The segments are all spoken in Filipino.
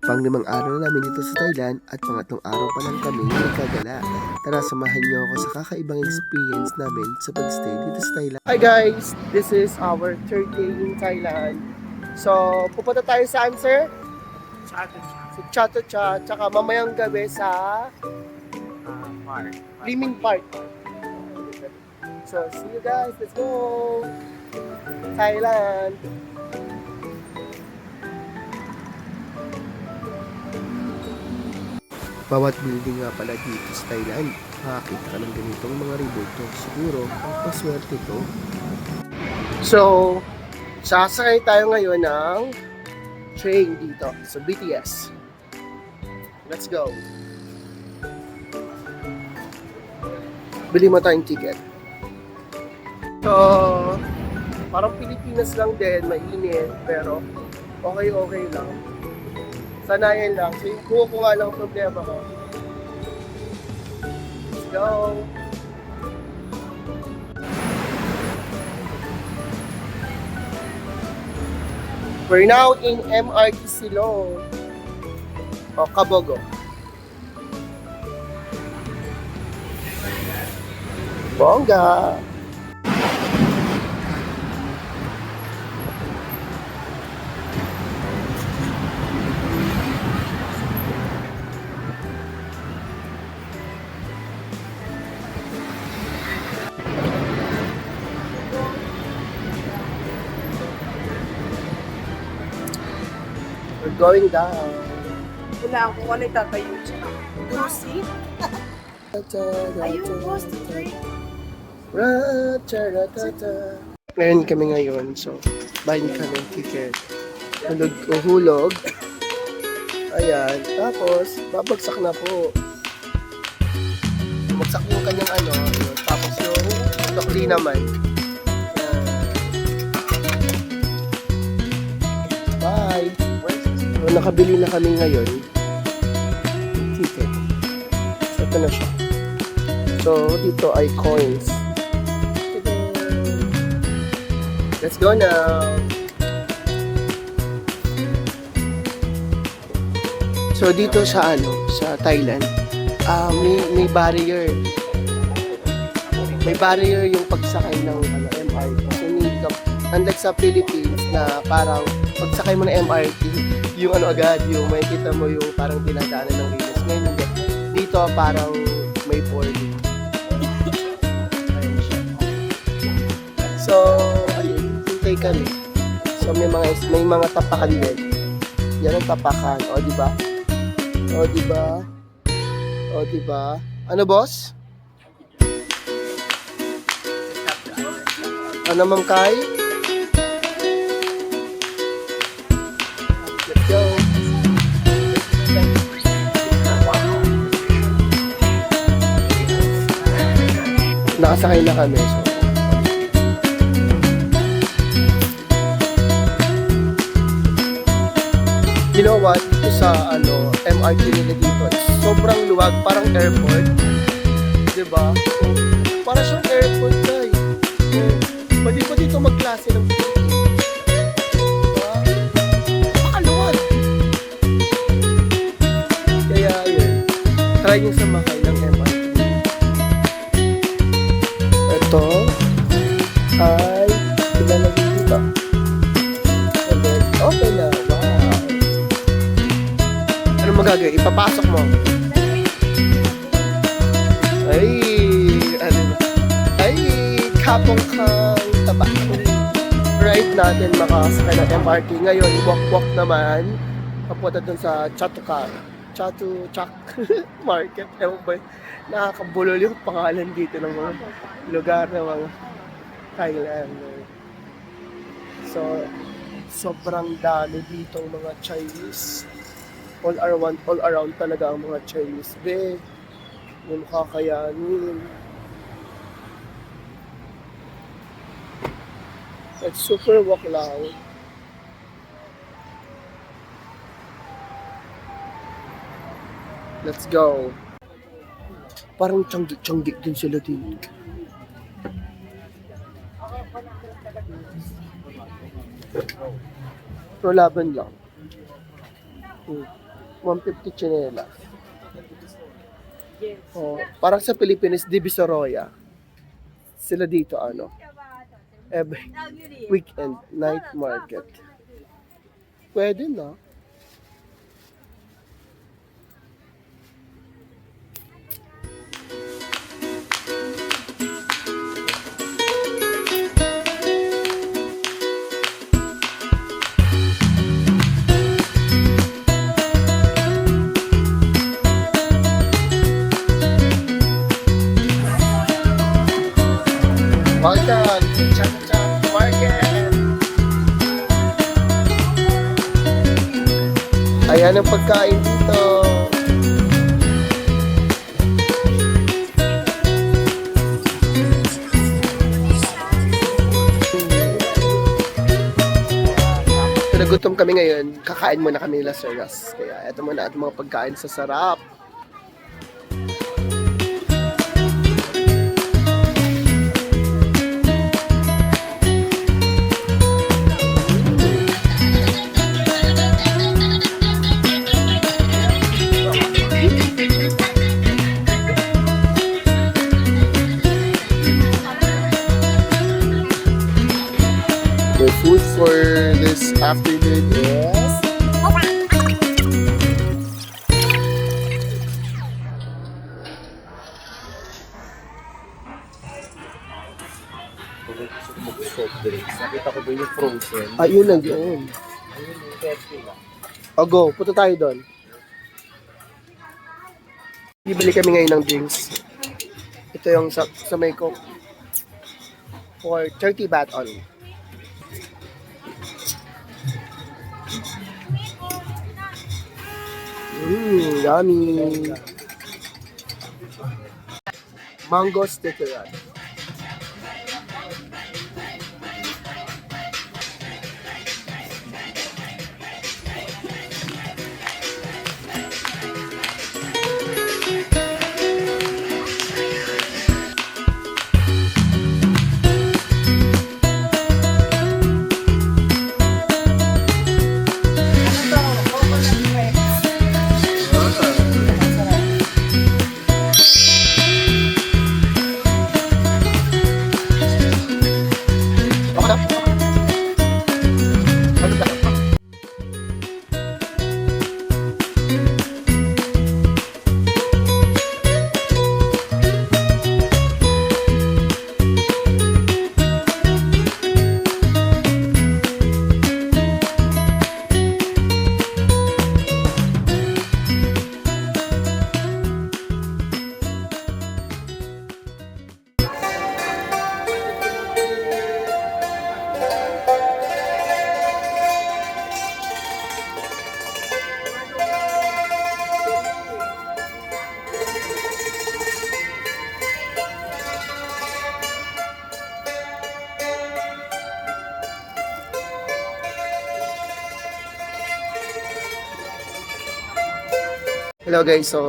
Pang-5 araw na namin dito sa Thailand at pangatlong araw pa lang kami nagkagala. Tara, samahan niyo ako sa kakaibang experience namin sa pagstay dito sa Thailand. Hi guys! This is our third day in Thailand. So, pupunta tayo saan, sir? Sa Chatuchak, tsaka mamayang gabi sa Park. Liming Park. So, see you guys. Let's go! Thailand! Bawat building nga pala dito sa Thailand, makakita ka ng ganitong mga riboto. Siguro, ang paswerte to. So, sasakay tayo ngayon ng train dito sa BTS. Let's go! Bili mo tayong ticket. So, parang Pilipinas lang din, mainit, pero okay lang. Sanayan lang. So yung buho ko nga lang problema ko. Let's go! We're now in MRT Silong. O, Kabogo. Bongga! We're going down. Wala akong ano itatayo siya. Lucy? Ayun, boss, the train. Ngayon kami ngayon, so bayan kami ng ticket. Hulog. Ayan, tapos babagsak na po. Bagsak yung kanyang ano, yun. Tapos yung dokli naman. Bye! So, nakabili na kami ngayon. Ticket. So, ito na siya. So, dito ay coins. Let's go now! So, dito sa sa Thailand, may barrier. May barrier yung pagsakay ng MRT. So, unlike sa Philippines na parang pagsakay mo ng MRT, yung agad, yung may kita mo yung parang dinadaanan ng riles. Ngayon, dito parang may boarding. So, ayun, hintay kami. So, may mga tapakan din. Yan ang tapakan. O, di ba? O, di ba? O, di ba? Ano, boss? Ano, Ma'am Kai? Let's go. Nakasakay na kami. So, you know what? Ito sa MRT nila dito, sobrang luwag, parang airport. Diba? Para siyang airport, guys. Pwede pa dito magklase ng diba? Napakaluwag. Kaya yun, try yung sumakay ng MRT. Ito ay ilalagay dito. And then, okay na. Magagawin, ipapasok mo. Ay, kapong kang taba. Right natin makasakay ng MRT. Ngayon, walk naman. Kapunta dun sa Chatuchak Market. Ewan ba, nakakabulol yung pangalan dito ng mga lugar ng mga Thailand. So, sobrang dami dito ng mga Chinese. All around talaga ang mga Chinese. Yung kakayanin. It's super walk lang. Let's go. Parang tsanggik din sila dito. Pero laban lang. 150 chinela. Yes. Oh, parang sa Pilipinas, Divisoria. Sila dito, ano? Every weekend, night market. Pwede na. Welcome to Cha-Cha Market! Ayan ang pagkain dito. Nagutom kami ngayon, kakain muna kami nila Sir Ross. Kaya eto muna at mga pagkain sa sarap. The food for this afternoon is Soft drinks. Nakita ko doon yung frozen. ayun lang yun. Ayun yung Pepsi lang. O go, punta tayo doon. Bibili kami ngayon ng drinks. Ito yung sa may Coke. For 30 baht only. Yummy. Mango sticker yan. Hello guys, so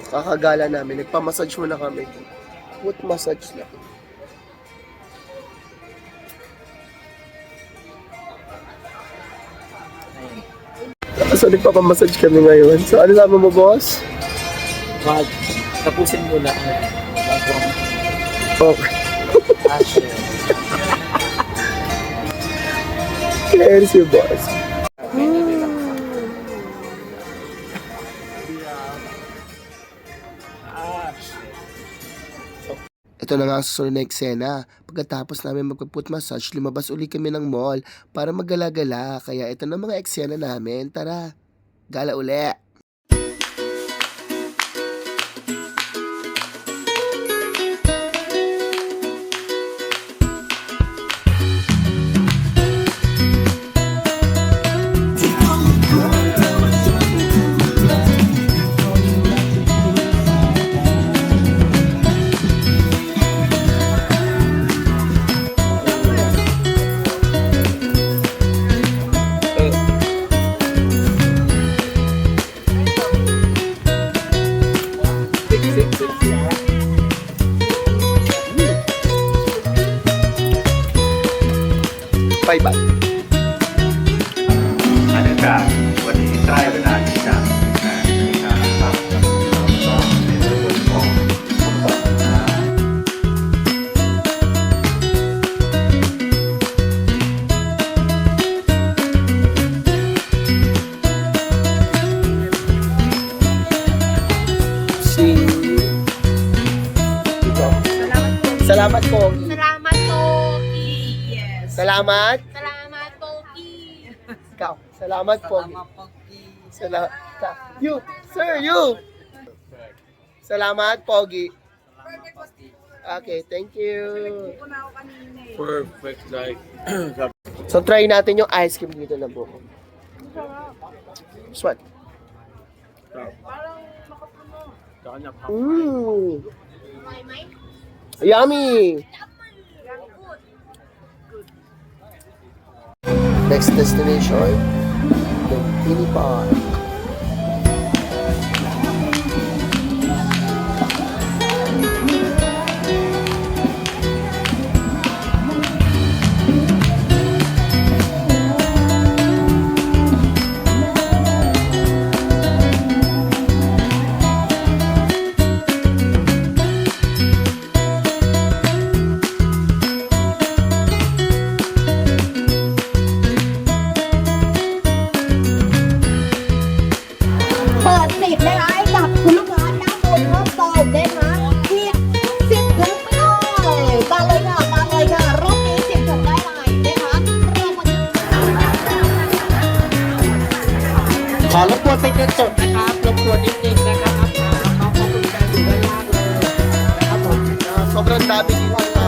kakagala namin. Nagpa-massage muna kami. Foot massage lang. So nagpapa-massage kami ngayon. So ano naman mo, boss? Wag. Tapusin mo na ang bagong Okay. ashes. Here's your boss. Ito na nga ang susunod na eksena. Pagkatapos namin magpa-foot massage, lumabas uli kami ng mall para maggala-gala. Kaya ito na mga eksena namin. Tara, gala uli! Bye bye. Ano ka? What did you try with that? Salamat, Pogi. Salamat, Pogi. Yes. Salamat. Salamat, Pogi. Ikaw. Salamat, Pogi. Salamat. You. Sir, you. Salamat, Pogi. Okay, thank you. Una ako kanina eh. Perfect, like, So, try natin yung ice cream dito na buko. Sweat. Parang makapuno. kanya May. Yummy! Next destination, the Mini Park.เปิด10นะคะให้กับคุณลูกค้าด้านบนเพิ่มเติมนะคะที่10ถึงไม่ได้มาเลยค่ะมาเลยค่ะรอบนี้10ถึงได้เลยนะคะเรียกว่า ขอรบกวนเป็นเงินสดนะครับรบกวนนิดนึงนะครับน้องๆบริการอยู่ด้านล่างเลยนะครับผม Sobrang dami dito na.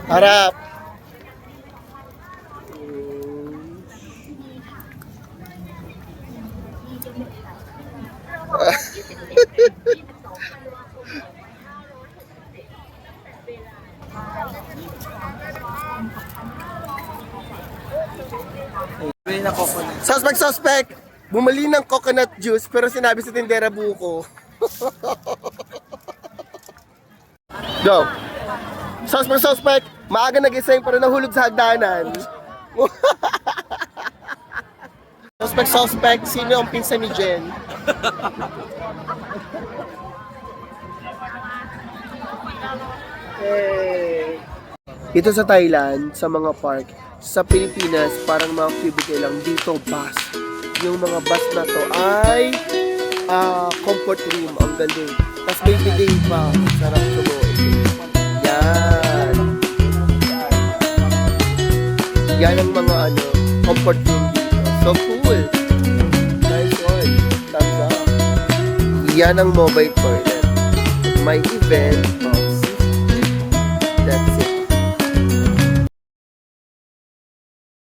Harap. Suspect! Bumali ng coconut juice pero sinabi sa tindera buko. Go! Suspect! Maaga nagising pero nahulog sa hagdanan. Suspect! Sino ang pinsan ni Jen? Hey. Dito sa Thailand, sa mga park, sa Pilipinas, parang mga cubicle lang. Dito, bus. Yung mga bus na to ay comfort room. Ang galing. Tapos may bidet pa. Sarap sumoy. Yan. Yan ang mga comfort room dito. So cool. Nice one. Thumbs up. Yan ang mobile toilet. May event.